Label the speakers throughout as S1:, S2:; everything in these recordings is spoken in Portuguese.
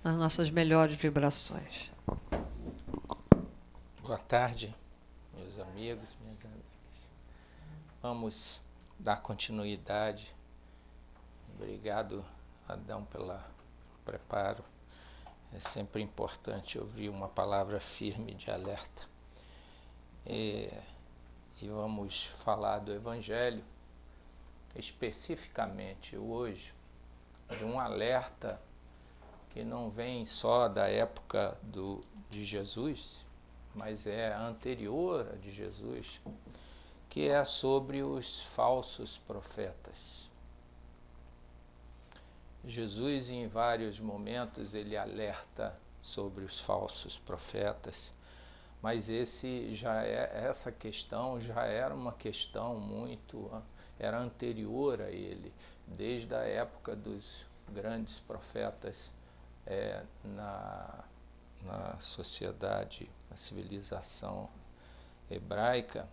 S1: nas nossas melhores vibrações.
S2: Boa tarde, meus amigos, minhas amigas. Vamos dar continuidade. Obrigado, Adão, pelo preparo. É sempre importante ouvir uma palavra firme de alerta. E vamos falar do Evangelho, especificamente hoje, de um alerta que não vem só da época de Jesus, mas é anterior a de Jesus, que é sobre os falsos profetas. Jesus, em vários momentos, ele alerta sobre os falsos profetas, mas essa questão já era uma questão era anterior a ele, desde a época dos grandes profetas na sociedade, na civilização hebraica,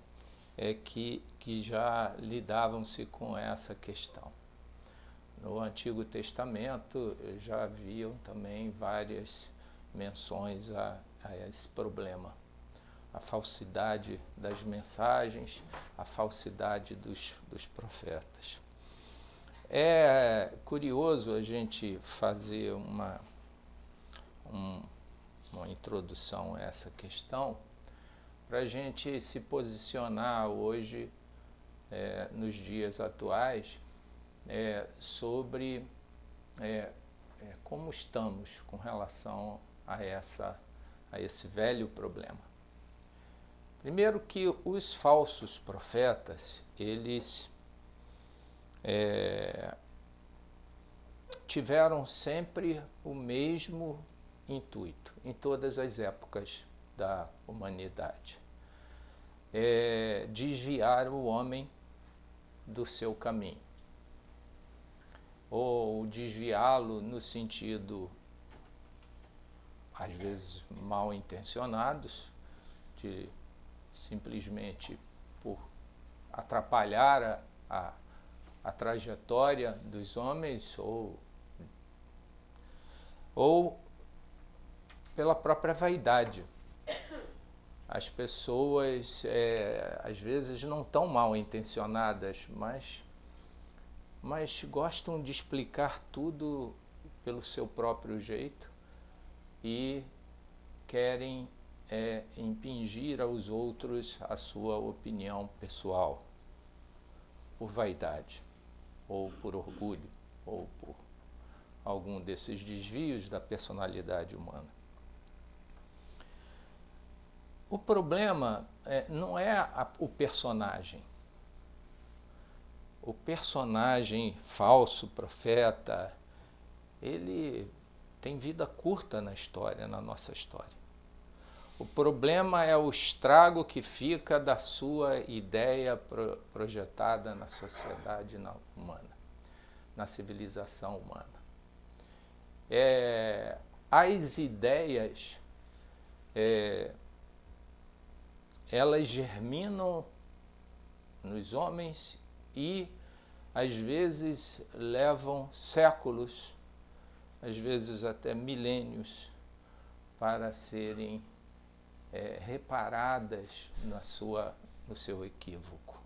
S2: que já lidavam-se com essa questão. No Antigo Testamento já haviam também várias menções a esse problema. A falsidade das mensagens, a falsidade dos profetas. É curioso a gente fazer uma introdução a essa questão para a gente se posicionar hoje, nos dias atuais, sobre como estamos com relação a esse velho problema. Primeiro que os falsos profetas, eles tiveram sempre o mesmo intuito em todas as épocas da humanidade. Desviar o homem do seu caminho, ou desviá-lo no sentido, às vezes mal intencionados, de simplesmente por atrapalhar a trajetória dos homens, ou pela própria vaidade. As pessoas, às vezes, não tão mal intencionadas, mas gostam de explicar tudo pelo seu próprio jeito e querem impingir aos outros a sua opinião pessoal, por vaidade, ou por orgulho, ou por algum desses desvios da personalidade humana. O problema não é o personagem. O personagem falso, profeta, ele tem vida curta na história, na nossa história. O problema é o estrago que fica da sua ideia projetada na sociedade humana, na civilização humana. As ideias, elas germinam nos homens e, às vezes, levam séculos, às vezes até milênios, para serem reparadas no seu equívoco.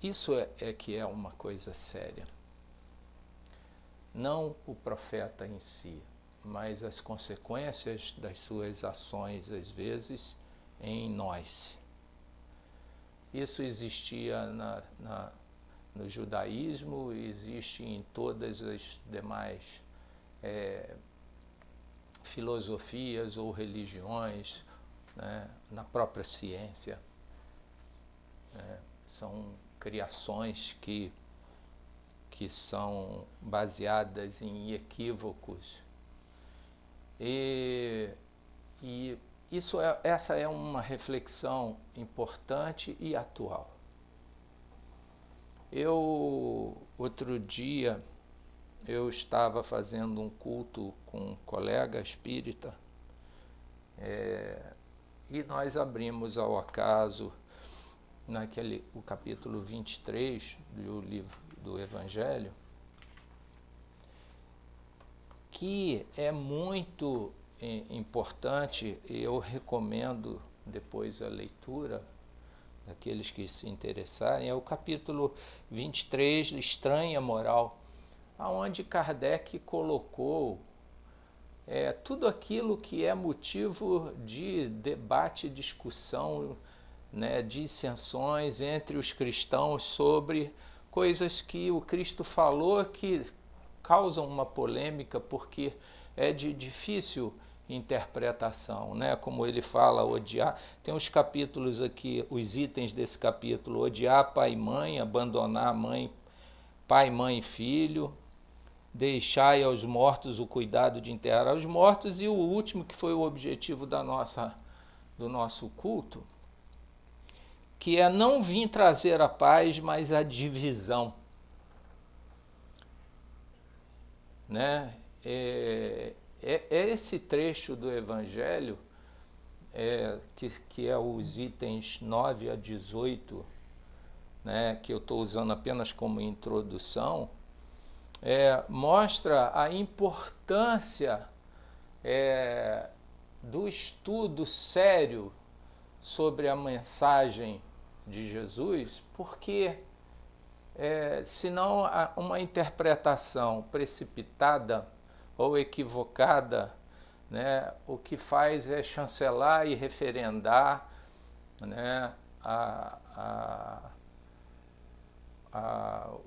S2: Isso que é uma coisa séria. Não o profeta em si, mas as consequências das suas ações, às vezes, em nós. Isso existia no judaísmo, existe em todas as demais filosofias ou religiões, né, na própria ciência. São criações que são baseadas em equívocos. E essa é uma reflexão importante e atual. Outro dia, eu estava fazendo um culto com um colega espírita, e nós abrimos ao acaso o capítulo 23 do livro do Evangelho, que é muito importante, e eu recomendo depois a leitura daqueles que se interessarem, é o capítulo 23, Estranha Moral, onde Kardec colocou tudo aquilo que é motivo de debate, discussão, né, dissensões entre os cristãos sobre coisas que o Cristo falou que causam uma polêmica porque é de difícil interpretação, né? Como ele fala, odiar, tem uns capítulos aqui, os itens desse capítulo: odiar pai e mãe, abandonar mãe, pai, mãe e filho, deixai aos mortos o cuidado de enterrar os mortos, e o último, que foi o objetivo do nosso culto, que é não vir trazer a paz, mas a divisão, né? Esse trecho do Evangelho, que é os itens 9 a 18, né, que eu estou usando apenas como introdução, mostra a importância do estudo sério sobre a mensagem de Jesus, porque senão uma interpretação precipitada ou equivocada, né, o que faz é chancelar e referendar, né,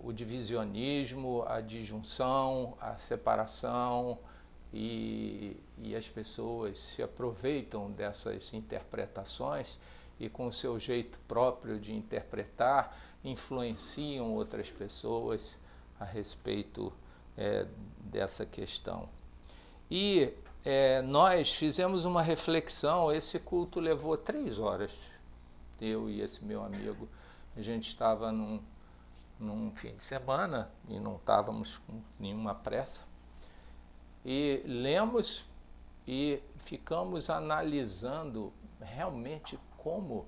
S2: o divisionismo, a disjunção, a separação, e as pessoas se aproveitam dessas interpretações e, com o seu jeito próprio de interpretar, influenciam outras pessoas a respeito dessa questão. E nós fizemos uma reflexão. Esse culto levou 3 horas, eu e esse meu amigo. A gente estava num fim de semana e não estávamos com nenhuma pressa, e lemos e ficamos analisando realmente como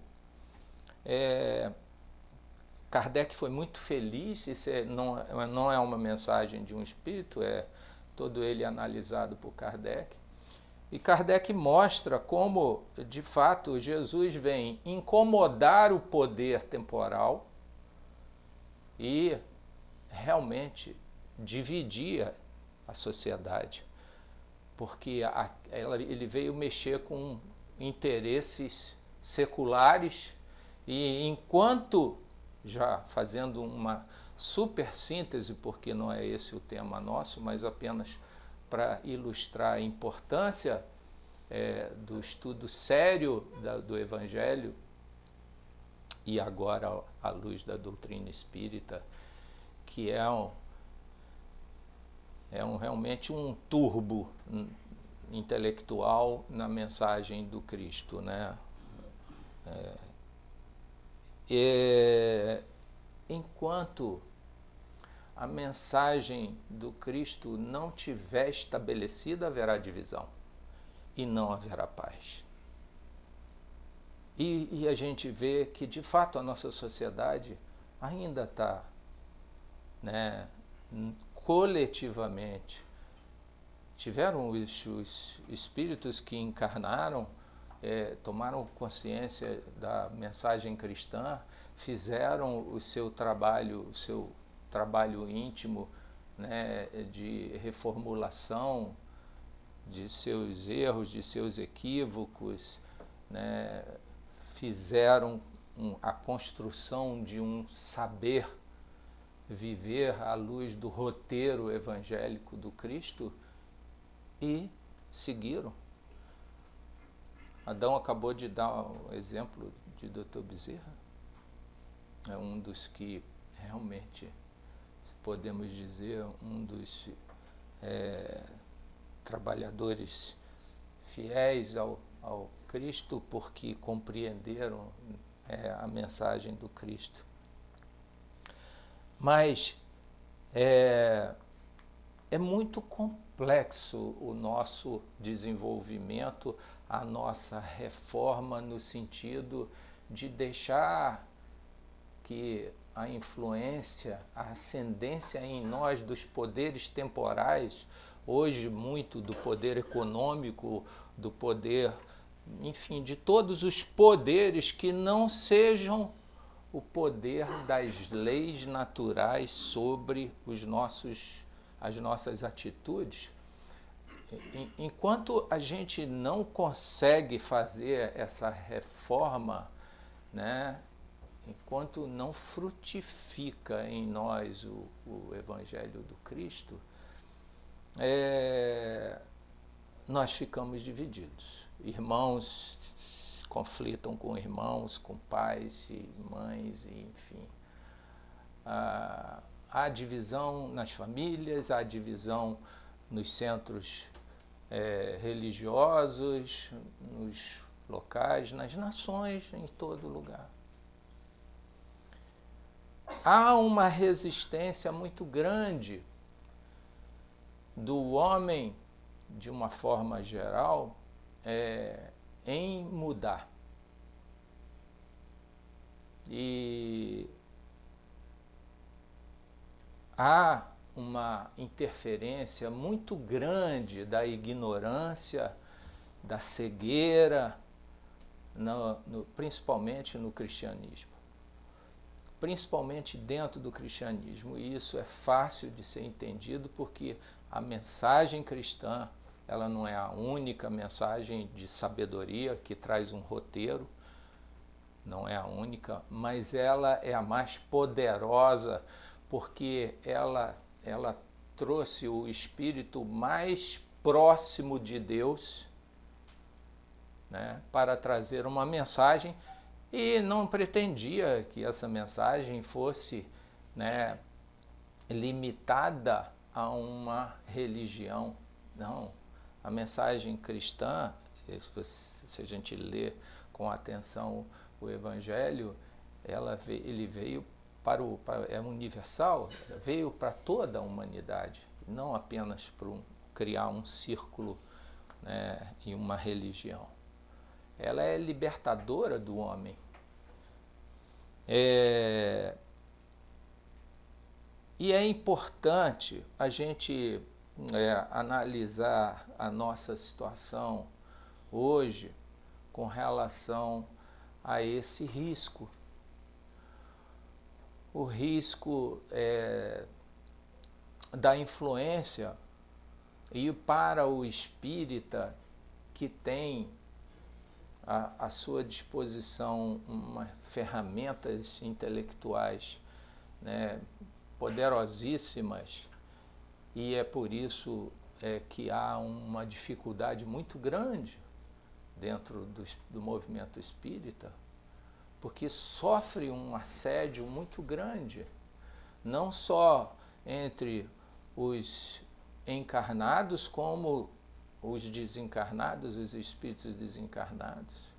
S2: Kardec foi muito feliz. Isso não é uma mensagem de um espírito, é todo ele analisado por Kardec. E Kardec mostra como, de fato, Jesus vem incomodar o poder temporal e realmente dividia a sociedade, porque ele veio mexer com interesses seculares, e enquanto, já fazendo uma super síntese, porque não é esse o tema nosso, mas apenas para ilustrar a importância do estudo sério do Evangelho, e agora à luz da doutrina espírita, que realmente um turbo intelectual na mensagem do Cristo, né? Enquanto a mensagem do Cristo não tiver estabelecida, haverá divisão e não haverá paz. E a gente vê que, de fato, a nossa sociedade ainda está, né, coletivamente. Tiveram os espíritos que encarnaram, tomaram consciência da mensagem cristã, fizeram o seu trabalho íntimo, né, de reformulação de seus erros, de seus equívocos, né, fizeram a construção de um saber viver à luz do roteiro evangélico do Cristo e seguiram. Adão acabou de dar o exemplo de Dr. Bezerra, é um dos que realmente, podemos dizer, um dos trabalhadores fiéis ao Cristo, porque compreenderam a mensagem do Cristo. Mas é muito complexo o nosso desenvolvimento, a nossa reforma, no sentido de deixar que a influência, a ascendência em nós dos poderes temporais hoje muito do poder econômico, do poder, enfim, de todos os poderes que não sejam o poder das leis naturais sobre as nossas atitudes. Enquanto a gente não consegue fazer essa reforma, né, enquanto não frutifica em nós o Evangelho do Cristo, nós ficamos divididos. Irmãos conflitam com irmãos, com pais e mães, e, enfim. Há divisão nas famílias, há divisão nos centros religiosos, nos locais, nas nações, em todo lugar. Há uma resistência muito grande do homem, de uma forma geral, em mudar. E há uma interferência muito grande da ignorância, da cegueira, principalmente no cristianismo. Principalmente dentro do cristianismo. E isso é fácil de ser entendido porque a mensagem cristã, ela não é a única mensagem de sabedoria que traz um roteiro, não é a única, mas ela é a mais poderosa porque ela trouxe o espírito mais próximo de Deus, né, para trazer uma mensagem, e não pretendia que essa mensagem fosse, né, limitada a uma religião. Não, a mensagem cristã, se a gente lê com atenção o Evangelho, ele veio é universal, veio para toda a humanidade, não apenas para criar um círculo, né, e uma religião. Ela é libertadora do homem. E é importante a gente analisar a nossa situação hoje com relação a esse risco. O risco da influência, e para o espírita que tem à sua disposição ferramentas intelectuais, né, poderosíssimas, e é por isso que há uma dificuldade muito grande dentro do movimento espírita, porque sofre um assédio muito grande, não só entre os encarnados, como os desencarnados, os espíritos desencarnados.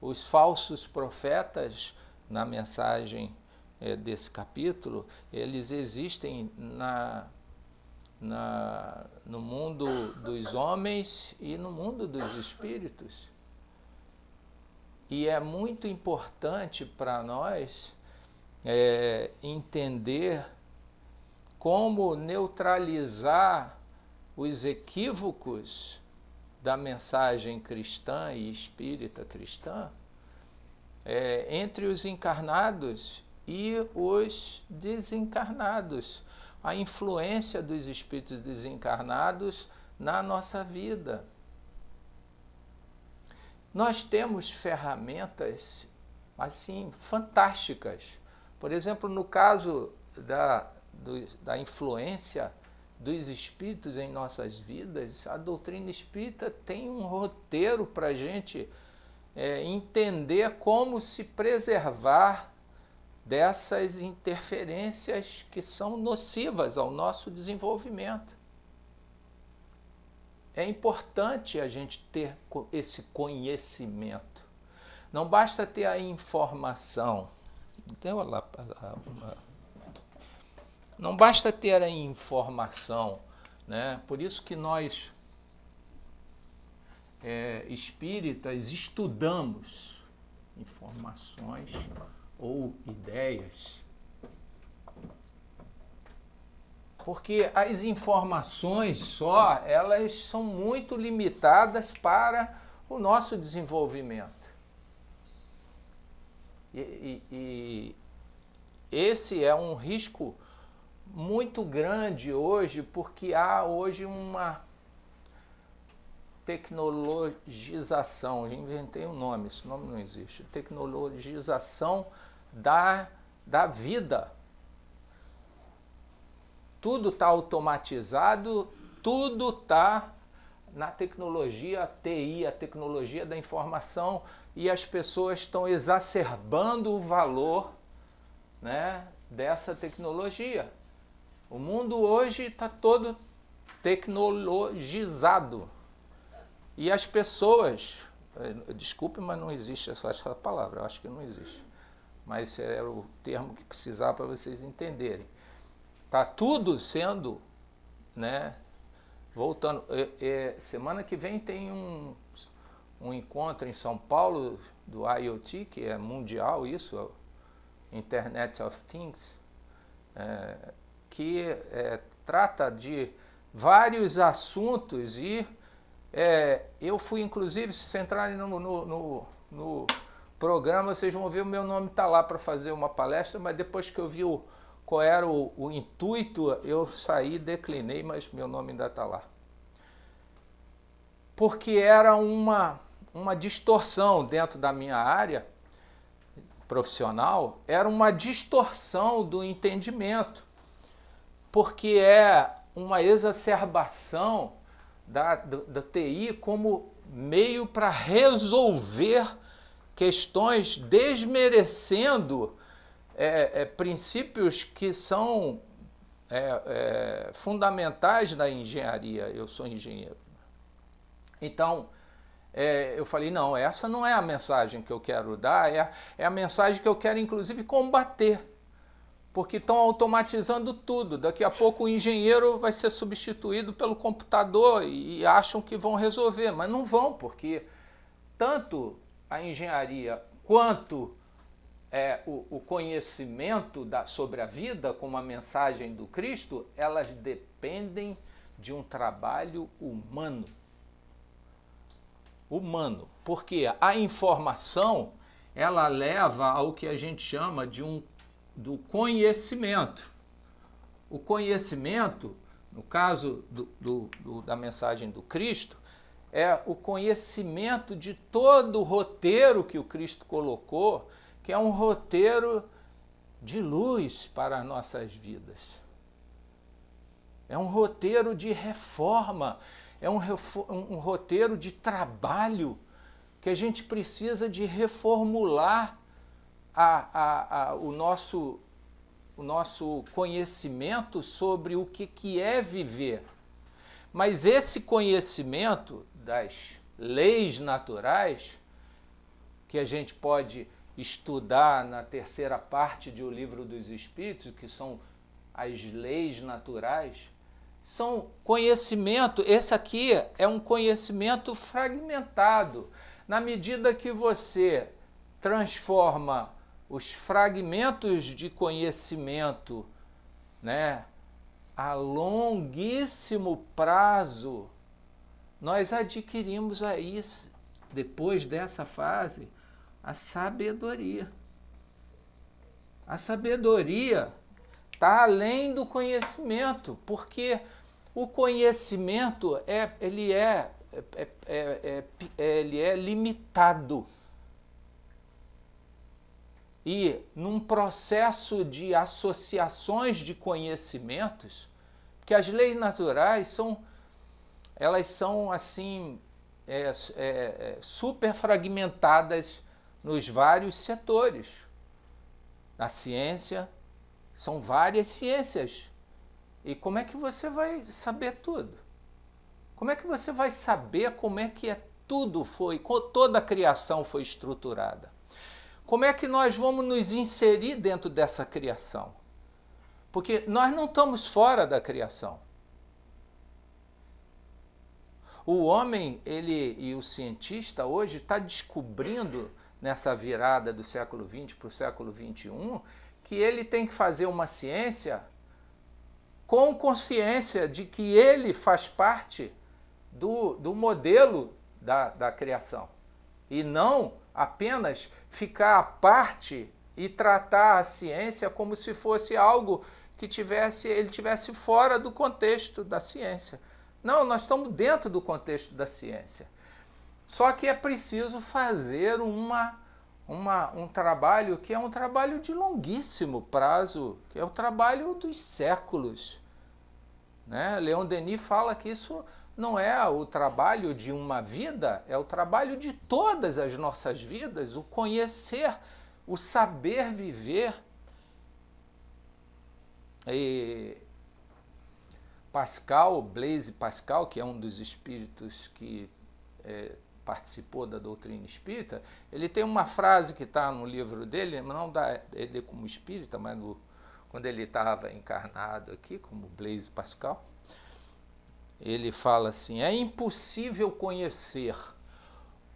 S2: Os falsos profetas, na mensagem desse capítulo, eles existem no mundo dos homens e no mundo dos espíritos. E é muito importante para nós entender como neutralizar os equívocos da mensagem cristã e espírita cristã entre os encarnados e os desencarnados, a influência dos espíritos desencarnados na nossa vida. Nós temos ferramentas assim fantásticas. Por exemplo, no caso da influência dos espíritos em nossas vidas, a doutrina espírita tem um roteiro para a gente entender como se preservar dessas interferências que são nocivas ao nosso desenvolvimento. É importante a gente ter esse conhecimento. Não basta ter a informação. Não basta ter a informação, né? Por isso que nós, espíritas, estudamos informações ou ideias. Porque as informações só, elas são muito limitadas para o nosso desenvolvimento. E esse é um risco muito grande hoje, porque há hoje uma tecnologização, eu inventei um nome, esse nome não existe, tecnologização da vida. Tudo está automatizado, tudo está na tecnologia TI, a tecnologia da informação, e as pessoas estão exacerbando o valor, né, dessa tecnologia. O mundo hoje está todo tecnologizado. E as pessoas, desculpe, mas não existe essa palavra, eu acho que não existe. Mas era o termo que precisava para vocês entenderem. Está tudo sendo, né, voltando. Semana que vem tem um encontro em São Paulo do IoT, que é mundial isso, Internet of Things, que trata de vários assuntos e eu fui, inclusive, se vocês entrarem no programa, vocês vão ver o meu nome está lá para fazer uma palestra, mas depois que eu vi qual era o intuito, eu saí, declinei, mas meu nome ainda está lá. Porque era uma distorção dentro da minha área profissional, era uma distorção do entendimento, porque é uma exacerbação da TI como meio para resolver questões, desmerecendo princípios que são fundamentais da engenharia. Eu sou engenheiro. Então, eu falei, não, essa não é a mensagem que eu quero dar, é a mensagem que eu quero, inclusive, combater. Porque estão automatizando tudo. Daqui a pouco o engenheiro vai ser substituído pelo computador e acham que vão resolver, mas não vão, porque tanto a engenharia quanto o conhecimento sobre a vida, como a mensagem do Cristo, elas dependem de um trabalho humano. Humano, porque a informação, ela leva ao que a gente chama do conhecimento. O conhecimento, no caso da mensagem do Cristo, é o conhecimento de todo o roteiro que o Cristo colocou, que é um roteiro de luz para as nossas vidas. É um roteiro de reforma, é um roteiro de trabalho que a gente precisa de reformular o nosso conhecimento sobre o que é viver. Mas esse conhecimento das leis naturais, que a gente pode estudar na terceira parte do Livro dos Espíritos, que são as leis naturais, são conhecimento, esse aqui é um conhecimento fragmentado. Na medida que você transforma os fragmentos de conhecimento, né, a longuíssimo prazo, nós adquirimos aí, depois dessa fase, a sabedoria. A sabedoria está além do conhecimento, porque o conhecimento ele é limitado. E num processo de associações de conhecimentos, porque as leis naturais elas são assim super fragmentadas nos vários setores. Na ciência, são várias ciências. E como é que você vai saber tudo? Como é que você vai saber como é que toda a criação foi estruturada? Como é que nós vamos nos inserir dentro dessa criação? Porque nós não estamos fora da criação. O homem e o cientista hoje está descobrindo, nessa virada do século XX para o século XXI, que ele tem que fazer uma ciência com consciência de que ele faz parte do modelo da criação. E não apenas ficar à parte e tratar a ciência como se fosse algo que ele tivesse fora do contexto da ciência. Não, nós estamos dentro do contexto da ciência. Só que é preciso fazer um trabalho que é um trabalho de longuíssimo prazo, que é o trabalho dos séculos. Né? Leon Denis fala que isso não é o trabalho de uma vida, é o trabalho de todas as nossas vidas, o conhecer, o saber viver. E Blaise Pascal, que é um dos espíritos que participou da doutrina espírita, ele tem uma frase que está no livro dele, não ele como espírita, mas quando ele estava encarnado aqui, como Blaise Pascal, ele fala assim: é impossível conhecer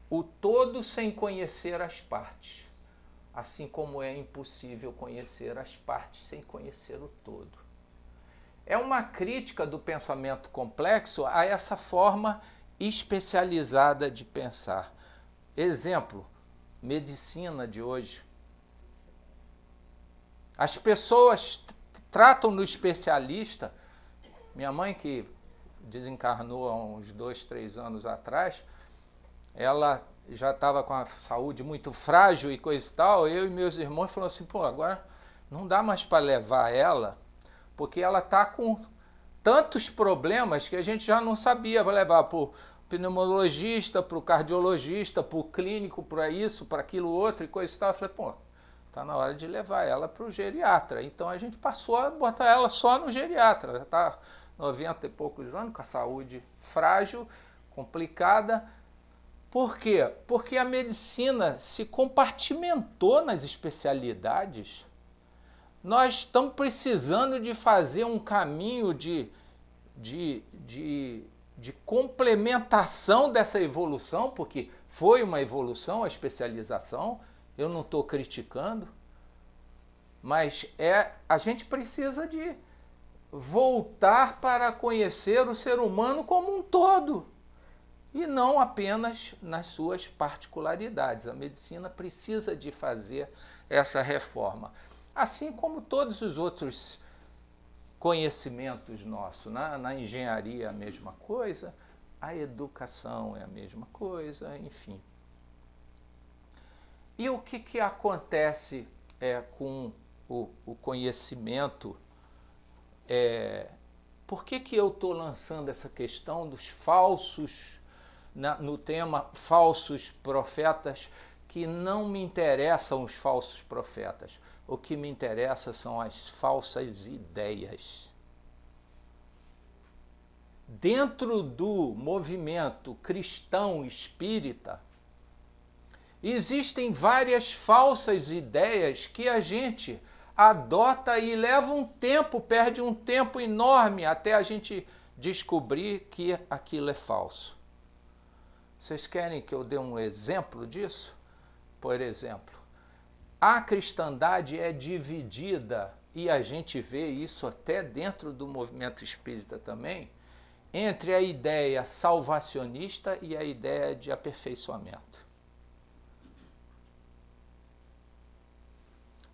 S2: o todo sem conhecer as partes, assim como é impossível conhecer as partes sem conhecer o todo. É uma crítica do pensamento complexo a essa forma especializada de pensar. Exemplo, medicina de hoje. As pessoas tratam no especialista. Minha mãe, que desencarnou há uns 2, 3 anos atrás, ela já estava com a saúde muito frágil e coisa e tal. Eu e meus irmãos falaram assim: pô, agora não dá mais para levar ela, porque ela está com tantos problemas que a gente já não sabia levar para o pneumologista, para o cardiologista, para o clínico, para isso, para aquilo outro e coisa e tal. Eu falei: pô, está na hora de levar ela para o geriatra. Então a gente passou a botar ela só no geriatra. Já está 90 e poucos anos, com a saúde frágil, complicada. Por quê? Porque a medicina se compartimentou nas especialidades. Nós estamos precisando de fazer um caminho de complementação dessa evolução, porque foi uma evolução a especialização, eu não estou criticando, mas a gente precisa de voltar para conhecer o ser humano como um todo, e não apenas nas suas particularidades. A medicina precisa de fazer essa reforma. Assim como todos os outros conhecimentos nossos. Na engenharia é a mesma coisa, a educação é a mesma coisa, enfim. E o que acontece com o conhecimento? Por que eu estou lançando essa questão dos falsos, no tema falsos profetas, que não me interessam os falsos profetas? O que me interessa são as falsas ideias. Dentro do movimento cristão espírita, existem várias falsas ideias que a gente adota e leva um tempo, perde um tempo enorme até a gente descobrir que aquilo é falso. Vocês querem que eu dê um exemplo disso? Por exemplo, a cristandade é dividida, e a gente vê isso até dentro do movimento espírita também, entre a ideia salvacionista e a ideia de aperfeiçoamento.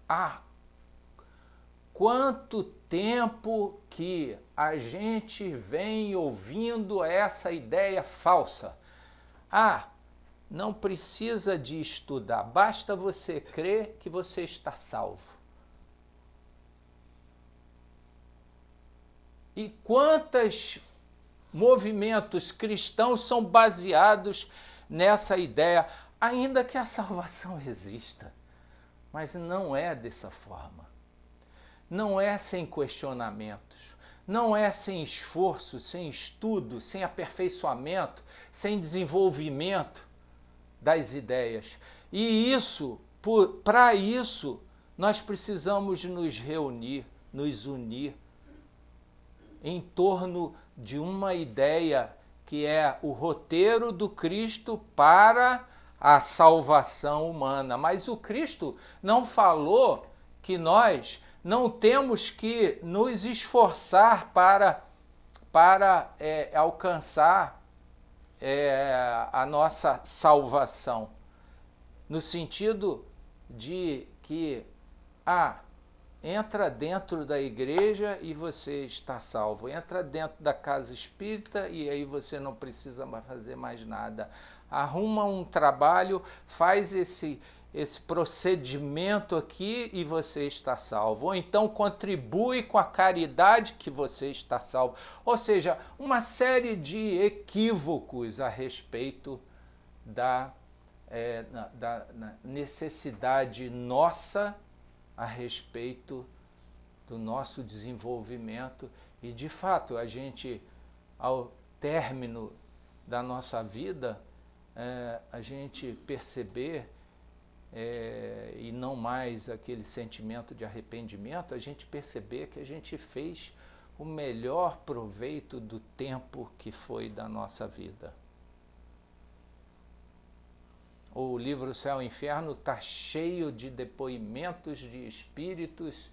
S2: Há quanto tempo que a gente vem ouvindo essa ideia falsa? Não precisa de estudar, basta você crer que você está salvo. E quantos movimentos cristãos são baseados nessa ideia, ainda que a salvação exista, mas não é dessa forma. Não é sem questionamentos, não é sem esforço, sem estudo, sem aperfeiçoamento, sem desenvolvimento das ideias. E para isso, nós precisamos nos reunir, nos unir em torno de uma ideia que é o roteiro do Cristo para a salvação humana. Mas o Cristo não falou que nós não temos que nos esforçar para alcançar a nossa salvação, no sentido de que, entra dentro da igreja e você está salvo, entra dentro da casa espírita e aí você não precisa fazer mais nada, arruma um trabalho, faz esse procedimento aqui e você está salvo, ou então contribui com a caridade que você está salvo, ou seja, uma série de equívocos a respeito da necessidade nossa a respeito do nosso desenvolvimento e, de fato, a gente, ao término da nossa vida, a gente perceber, e não mais aquele sentimento de arrependimento, a gente perceber que a gente fez o melhor proveito do tempo que foi da nossa vida. O livro Céu e Inferno está cheio de depoimentos de espíritos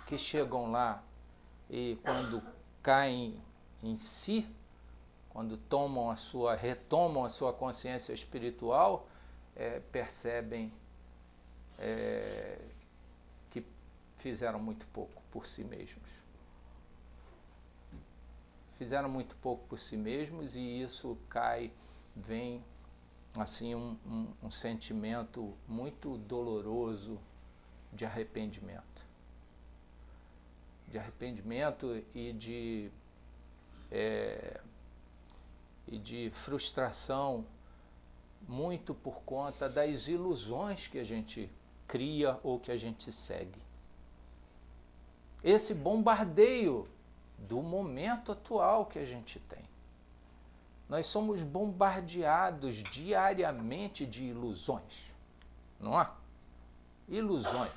S2: que chegam lá e, quando caem em si, quando retomam a sua consciência espiritual, percebem que fizeram muito pouco por si mesmos. Fizeram muito pouco por si mesmos e isso vem assim um sentimento muito doloroso de arrependimento. De arrependimento e de frustração, muito por conta das ilusões que a gente cria ou que a gente segue. Esse bombardeio do momento atual que a gente tem. Nós somos bombardeados diariamente de ilusões, não é? Ilusões.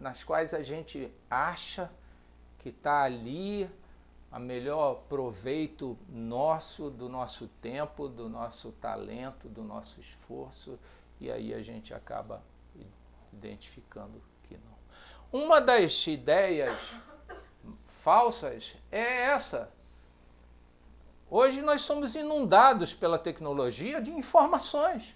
S2: Nas quais a gente acha que está ali a melhor proveito nosso, do nosso tempo, do nosso talento, do nosso esforço, e aí a gente acaba identificando que não. Uma das ideias falsas é essa. Hoje nós somos inundados pela tecnologia de informações.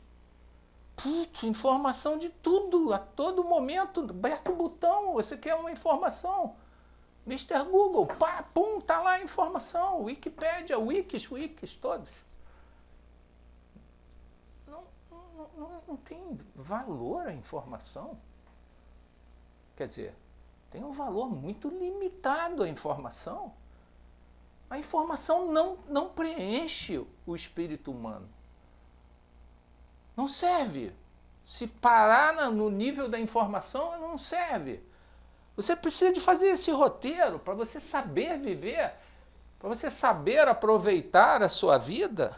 S2: Informação de tudo, a todo momento, aperta o botão, você quer uma informação. Mr. Google, tá lá a informação, Wikipédia, Wikis, todos. Não tem valor a informação. Quer dizer, tem um valor muito limitado a informação. A informação não preenche o espírito humano. Não serve. Se parar no nível da informação, não serve. Você precisa de fazer esse roteiro para você saber viver, para você saber aproveitar a sua vida.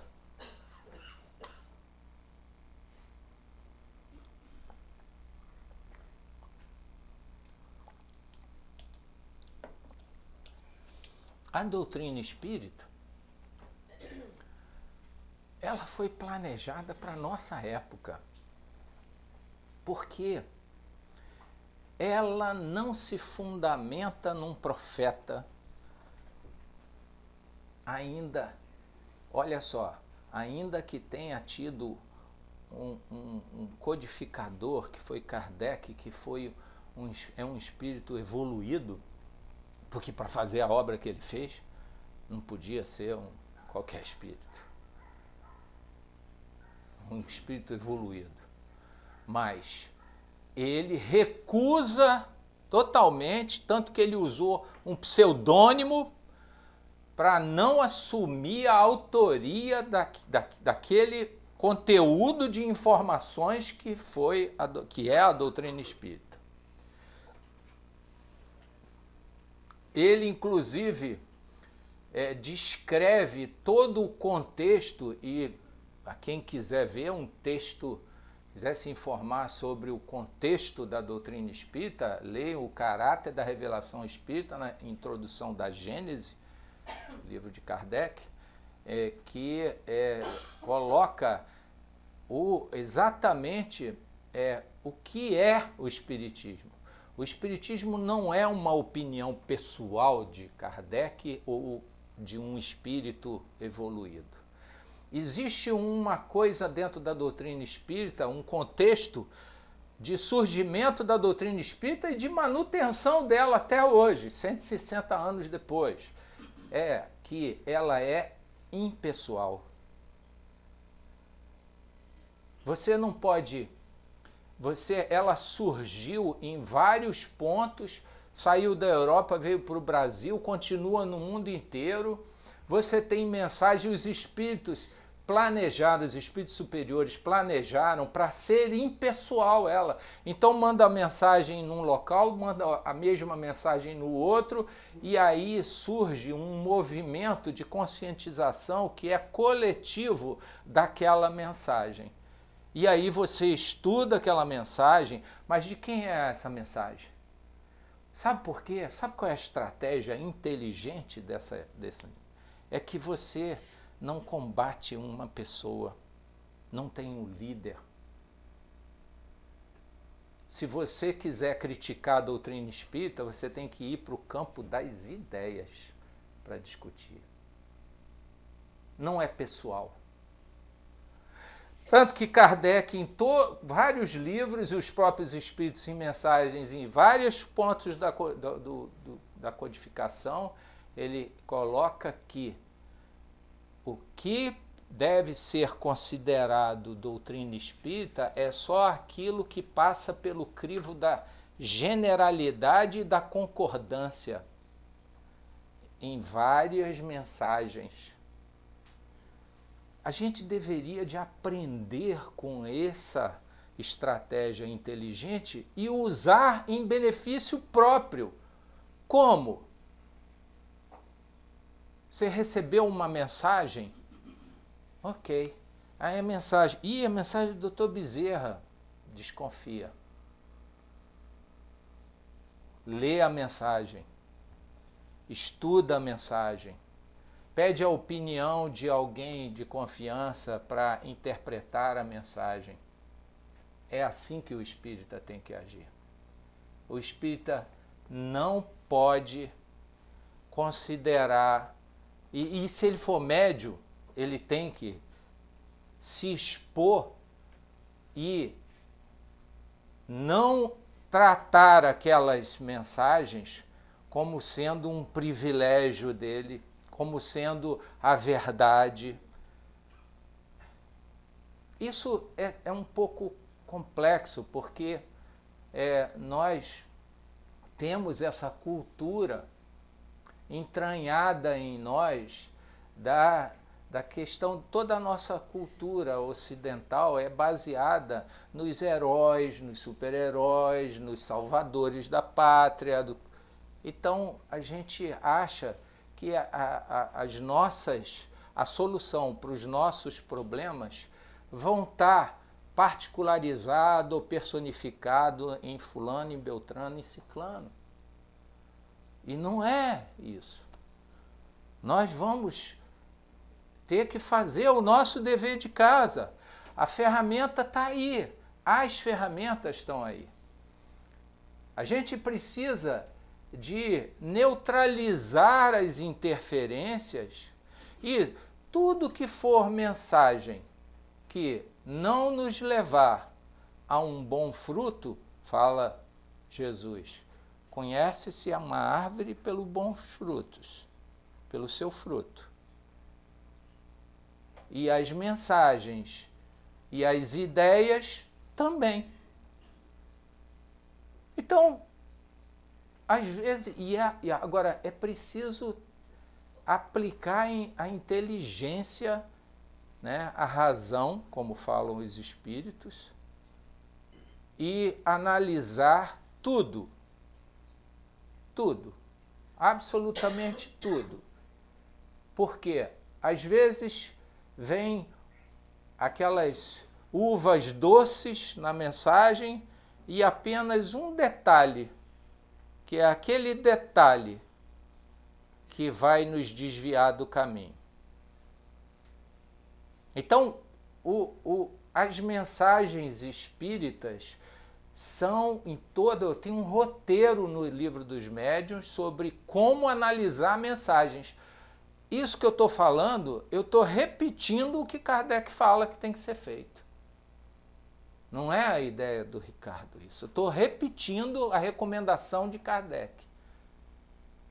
S2: A doutrina espírita, ela foi planejada para a nossa época, porque ela não se fundamenta num profeta ainda, olha só, ainda que tenha tido um codificador, que foi Kardec, que foi um espírito evoluído, porque para fazer a obra que ele fez, não podia ser qualquer espírito. Um espírito evoluído. Mas ele recusa totalmente, tanto que ele usou um pseudônimo para não assumir a autoria daquele conteúdo de informações que é a doutrina espírita. Ele, inclusive, descreve todo o contexto, e a quem quiser ver um texto, quiser se informar sobre o contexto da doutrina espírita, leia O Caráter da Revelação Espírita, na introdução da Gênese, livro de Kardec, que coloca exatamente o que é o Espiritismo. O Espiritismo não é uma opinião pessoal de Kardec ou de um espírito evoluído. Existe uma coisa dentro da doutrina espírita, um contexto de surgimento da doutrina espírita e de manutenção dela até hoje, 160 anos depois. É que ela é impessoal. Você não pode... ela surgiu em vários pontos, saiu da Europa, veio para o Brasil, continua no mundo inteiro. Você tem mensagem, os espíritos planejaram, os espíritos superiores planejaram para ser impessoal ela. Então manda a mensagem num local, manda a mesma mensagem no outro, e aí surge um movimento de conscientização que é coletivo daquela mensagem. E aí você estuda aquela mensagem, mas de quem é essa mensagem? Sabe por quê? Sabe qual é a estratégia inteligente dessa? É que você não combate uma pessoa, não tem um líder. Se você quiser criticar a doutrina espírita, você tem que ir para o campo das ideias para discutir. Não é pessoal. Tanto que Kardec, em vários livros, e os próprios espíritos em mensagens, em vários pontos da codificação, ele coloca que o que deve ser considerado doutrina espírita é só aquilo que passa pelo crivo da generalidade e da concordância em várias mensagens. A gente deveria de aprender com essa estratégia inteligente e usar em benefício próprio. Como? Você recebeu uma mensagem? Ok. Aí a mensagem... a mensagem do Dr. Bezerra. Desconfia. Lê a mensagem. Estuda a mensagem. Pede a opinião de alguém de confiança para interpretar a mensagem. É assim que o espírita tem que agir. O espírita não pode considerar, e se ele for médio, ele tem que se expor e não tratar aquelas mensagens como sendo um privilégio dele, como sendo a verdade. Isso é um pouco complexo, porque nós temos essa cultura entranhada em nós da questão, toda a nossa cultura ocidental é baseada nos heróis, nos super-heróis, nos salvadores da pátria. Então a gente acha que a solução para os nossos problemas vão estar particularizado ou personificado em fulano, em beltrano, em ciclano. E não é isso. Nós vamos ter que fazer o nosso dever de casa. A ferramenta está aí. As ferramentas estão aí. A gente precisa de neutralizar as interferências e tudo que for mensagem que não nos levar a um bom fruto, fala Jesus, conhece-se uma árvore pelos bons frutos, pelo seu fruto. E as mensagens e as ideias também. Então, às vezes, agora é preciso aplicar a inteligência, né, a razão, como falam os espíritos, e analisar tudo, absolutamente tudo. Porque às vezes vem aquelas uvas doces na mensagem e apenas um detalhe, que é aquele detalhe que vai nos desviar do caminho. Então, as mensagens espíritas são em todo... Tem um roteiro no Livro dos Médiuns sobre como analisar mensagens. Isso que eu estou falando, eu estou repetindo o que Kardec fala que tem que ser feito. Não é a ideia do Ricardo isso. Eu estou repetindo a recomendação de Kardec.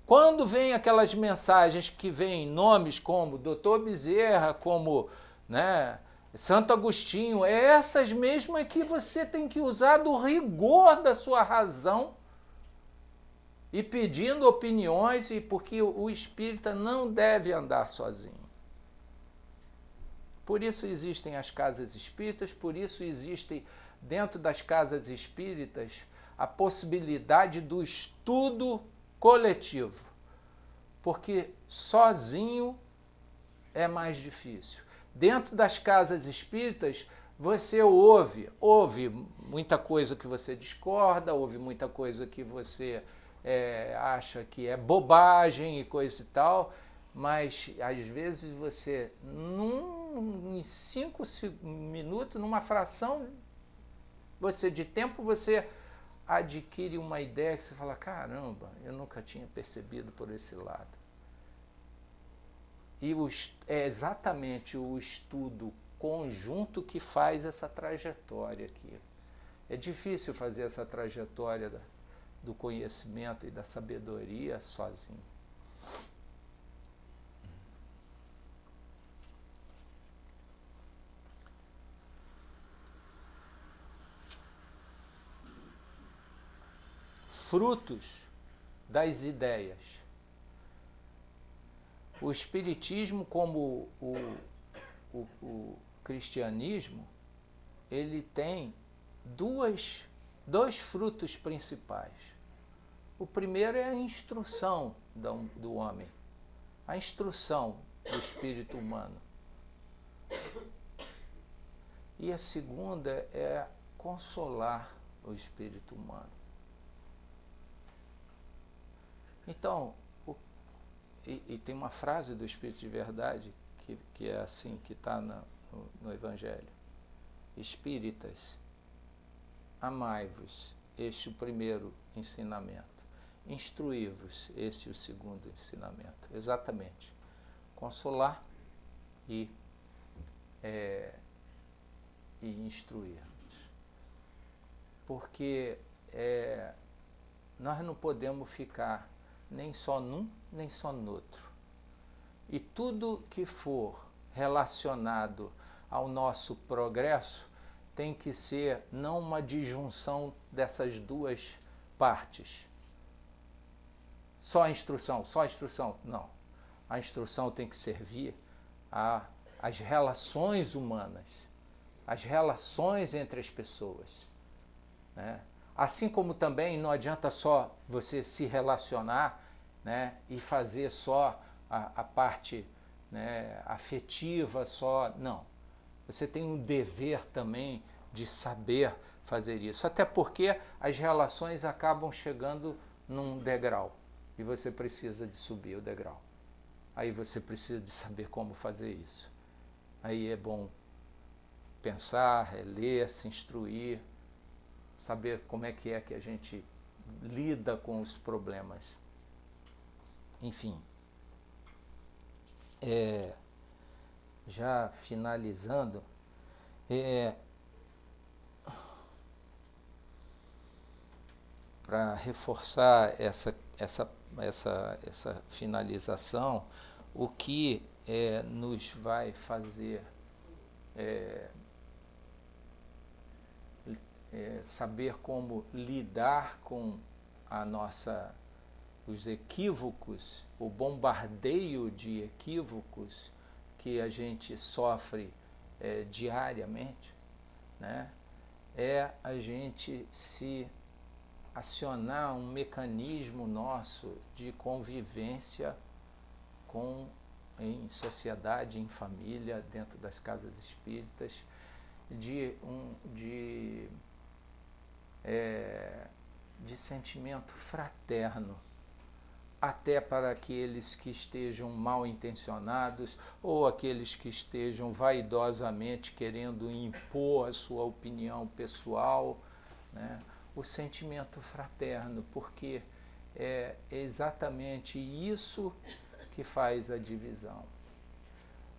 S2: Quando vem aquelas mensagens que vêm nomes como Dr. Bezerra, como, né, Santo Agostinho, é essas mesmas que você tem que usar do rigor da sua razão e pedindo opiniões, porque o espírita não deve andar sozinho. Por isso existem as casas espíritas, por isso existe dentro das casas espíritas a possibilidade do estudo coletivo, porque sozinho é mais difícil. Dentro das casas espíritas, você ouve muita coisa que você discorda, ouve muita coisa que você acha que é bobagem e coisa e tal, mas às vezes você, em 5 minutos, numa fração de tempo, você adquire uma ideia que você fala, caramba, eu nunca tinha percebido por esse lado. E é exatamente o estudo conjunto que faz essa trajetória aqui. É difícil fazer essa trajetória do conhecimento e da sabedoria sozinho. Frutos das ideias. O espiritismo, como o cristianismo, ele tem dois frutos principais. O primeiro é a instrução do homem, a instrução do espírito humano. E a segunda é consolar o espírito humano. Então, e tem uma frase do Espírito de Verdade que é assim, que está no Evangelho. Espíritas, amai-vos, este o primeiro ensinamento. Instruí-vos, este o segundo ensinamento. Exatamente. Consolar e instruir-nos. Porque nós não podemos ficar nem só num, nem só no outro. E tudo que for relacionado ao nosso progresso tem que ser não uma disjunção dessas duas partes. Só a instrução, não. A instrução tem que servir às relações humanas, às relações entre as pessoas, né? Assim como também não adianta só você se relacionar, né, e fazer só a parte, né, afetiva só. Não. Você tem um dever também de saber fazer isso. Até porque as relações acabam chegando num degrau e você precisa de subir o degrau. Aí você precisa de saber como fazer isso. Aí é bom pensar, ler, se instruir, saber como é que a gente lida com os problemas. Enfim, já finalizando, para reforçar essa finalização, o que nos vai fazer saber como lidar com os equívocos, o bombardeio de equívocos que a gente sofre diariamente, né? É a gente se acionar um mecanismo nosso de convivência em sociedade, em família, dentro das casas espíritas, de sentimento fraterno, até para aqueles que estejam mal intencionados ou aqueles que estejam vaidosamente querendo impor a sua opinião pessoal, né? O sentimento fraterno, porque é exatamente isso que faz a divisão.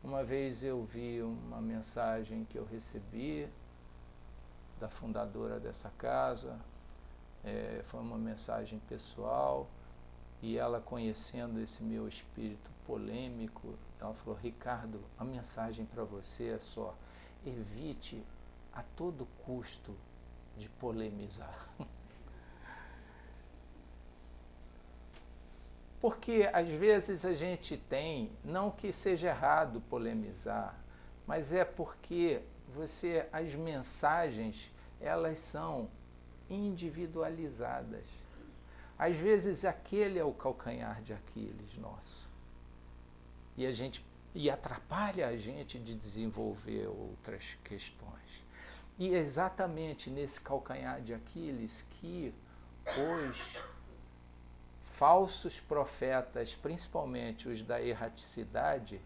S2: Uma vez eu vi uma mensagem que eu recebi da fundadora dessa casa, foi uma mensagem pessoal, e ela, conhecendo esse meu espírito polêmico, ela falou: Ricardo, a mensagem para você é só: evite a todo custo de polemizar. Porque às vezes a gente tem, não que seja errado polemizar, mas é porque as mensagens, elas são individualizadas. Às vezes aquele é o calcanhar de Aquiles nosso. E atrapalha a gente de desenvolver outras questões. E é exatamente nesse calcanhar de Aquiles que os falsos profetas, principalmente os da erraticidade,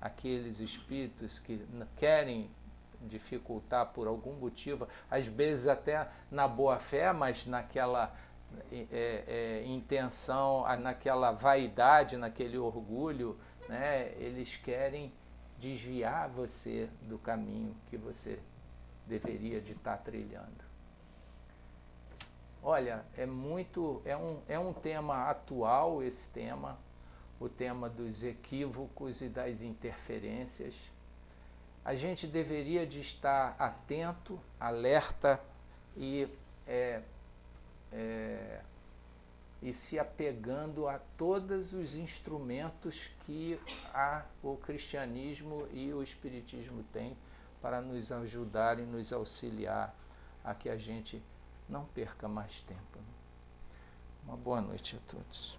S2: aqueles espíritos que querem dificultar por algum motivo, às vezes até na boa fé, mas naquela intenção, naquela vaidade, naquele orgulho, né? Eles querem desviar você do caminho que você deveria de estar trilhando. Olha, é um tema atual, esse tema, o tema dos equívocos e das interferências. A gente deveria de estar atento, alerta e se apegando a todos os instrumentos que o cristianismo e o espiritismo têm para nos ajudar e nos auxiliar a que a gente não perca mais tempo. Uma boa noite a todos.